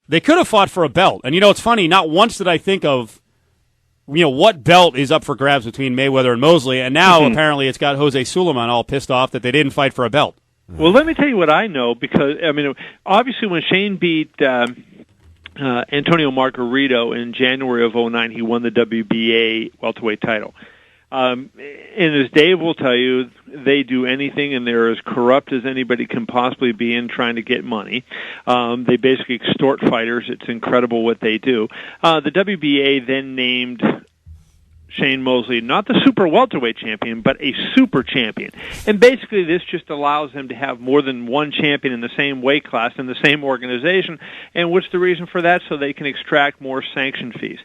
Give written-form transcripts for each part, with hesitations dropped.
They could have fought for a belt. And, it's funny, not once did I think of, what belt is up for grabs between Mayweather and Mosley, and now apparently it's got Jose Sulaiman all pissed off that they didn't fight for a belt. Well, let me tell you what I know, because, obviously when Shane beat Antonio Margarito in January of 2009, he won the WBA welterweight title. And as Dave will tell you, they do anything, and they're as corrupt as anybody can possibly be in trying to get money. They basically extort fighters. It's incredible what they do. The WBA then named Shane Mosley not the super welterweight champion, but a super champion. And basically this just allows them to have more than one champion in the same weight class in the same organization. And what's the reason for that? So they can extract more sanction fees.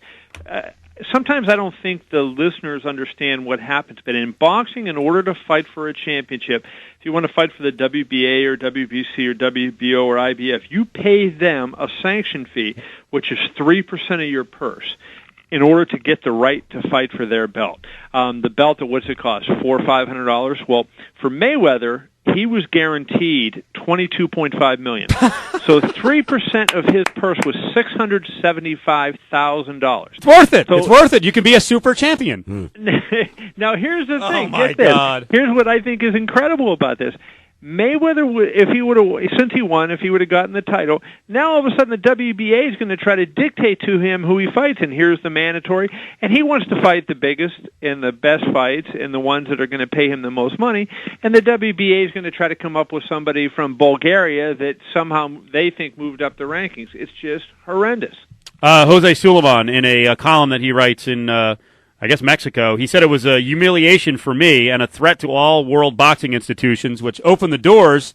Sometimes I don't think the listeners understand what happens, but in boxing, in order to fight for a championship, if you want to fight for the WBA or WBC or WBO or IBF, you pay them a sanction fee, which is 3% of your purse, in order to get the right to fight for their belt. The belt, what's it cost, $400 or $500? Well, for Mayweather, he was guaranteed $22.5 million. So 3% of his purse was $675,000. It's worth it. It's worth it. You can be a super champion. Now, here's the thing. Oh, my Get this. God. Here's what I think is incredible about this. Mayweather, if he would have, since he won, if he would have gotten the title, now all of a sudden the WBA is going to try to dictate to him who he fights, and here's the mandatory, and he wants to fight the biggest and the best fights and the ones that are going to pay him the most money, and the WBA is going to try to come up with somebody from Bulgaria that somehow they think moved up the rankings. It's just horrendous. Jose Sulaiman, in a column that he writes in Mexico, he said it was a humiliation for me and a threat to all world boxing institutions, which opened the doors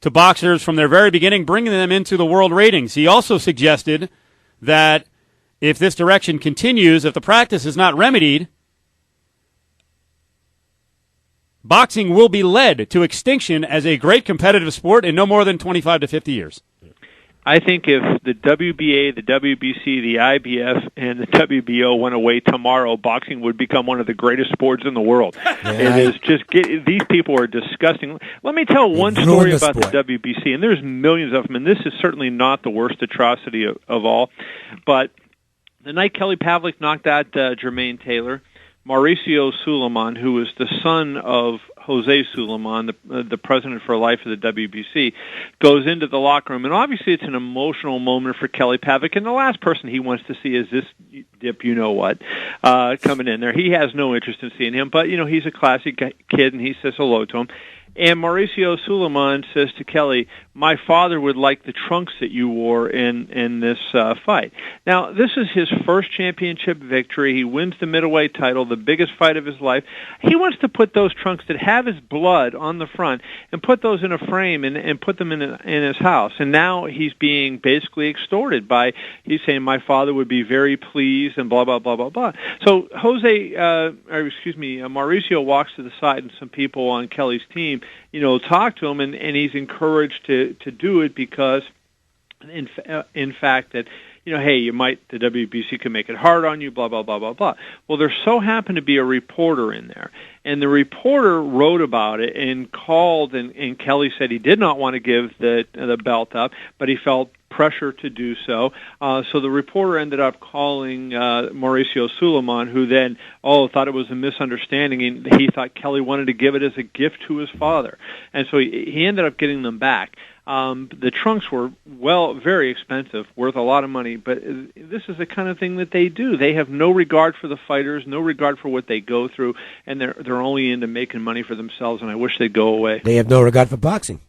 to boxers from their very beginning, bringing them into the world ratings. He also suggested that if this direction continues, if the practice is not remedied, boxing will be led to extinction as a great competitive sport in no more than 25 to 50 years. I think if the WBA, the WBC, the IBF, and the WBO went away tomorrow, boxing would become one of the greatest sports in the world. Yeah. It is just these people are disgusting. Let me tell one story about the WBC, and there's millions of them, and this is certainly not the worst atrocity of all. But the night Kelly Pavlik knocked out Jermaine Taylor, Mauricio Sulaiman, who was the son of Jose Sulaiman, the president for life of the WBC, goes into the locker room, and obviously it's an emotional moment for Kelly Pavlik, and the last person he wants to see is this dip, coming in there. He has no interest in seeing him, but, he's a classic kid, and he says hello to him. And Mauricio Sulaiman says to Kelly, my father would like the trunks that you wore in this fight. Now, this is his first championship victory. He wins the middleweight title, the biggest fight of his life. He wants to put those trunks that have his blood on the front and put those in a frame and put them in his house. And now he's being basically extorted by, he's saying, my father would be very pleased and blah, blah, blah, blah, blah. So Mauricio walks to the side, and some people on Kelly's team talk to him, and he's encouraged to do it because, in fact, that, hey, the WBC can make it hard on you, blah, blah, blah, blah, blah. Well, there so happened to be a reporter in there, and the reporter wrote about it and called, and Kelly said he did not want to give the belt up, but he felt pressure to do so. So the reporter ended up calling Mauricio Sulaiman, who then thought it was a misunderstanding, and he thought Kelly wanted to give it as a gift to his father. And so he ended up getting them back. The trunks were, very expensive, worth a lot of money, but this is the kind of thing that they do. They have no regard for the fighters, no regard for what they go through, and they're only into making money for themselves, and I wish they'd go away. They have no regard for boxing.